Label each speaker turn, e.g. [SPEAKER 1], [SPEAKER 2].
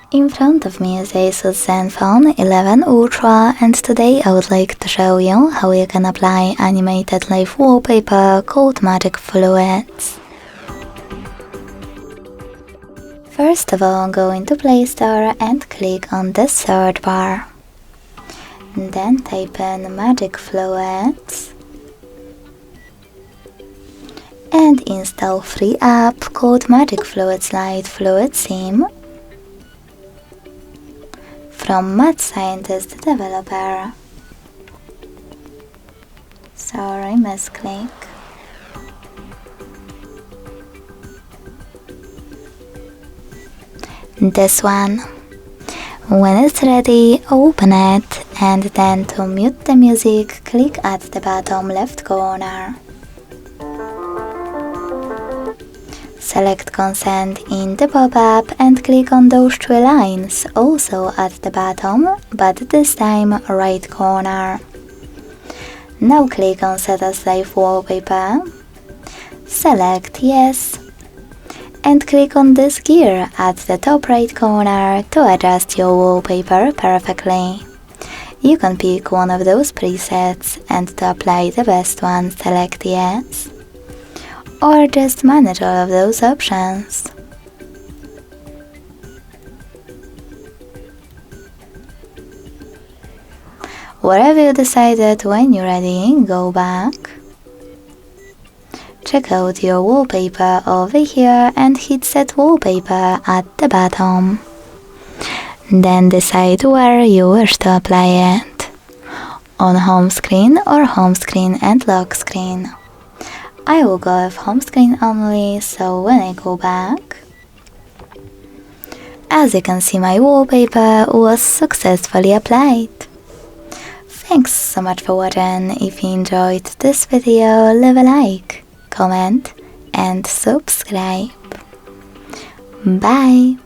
[SPEAKER 1] In front of me is Asus Zenfone 11 Ultra, and today I would like to show you how you can apply animated live wallpaper called Magic Fluids. First of all, go into Play Store and click on the search bar. Then type in Magic Fluids and install free app called Magic Fluids Lite Fluid Sim from Mad Scientist developer. Sorry, misclick. This one. When it's ready, open it, and then to mute the music, click at the bottom left corner. Select consent in the pop-up and click on those three lines, also at the bottom, but this time right corner. Now click on Set as Live Wallpaper, select Yes, and click on this gear at the top right corner to adjust your wallpaper perfectly. You can pick one of those presets, and to apply the best one, select Yes, or just manage all of those options. Wherever you decided, when you're ready, go back. Check out your wallpaper over here and hit Set Wallpaper at the bottom. Then decide where you wish to apply it, on home screen or home screen and lock screen. I will go with home screen only, so when I go back, as you can see, my wallpaper was successfully applied. Thanks so much for watching. If you enjoyed this video, leave a like, comment and subscribe. Bye!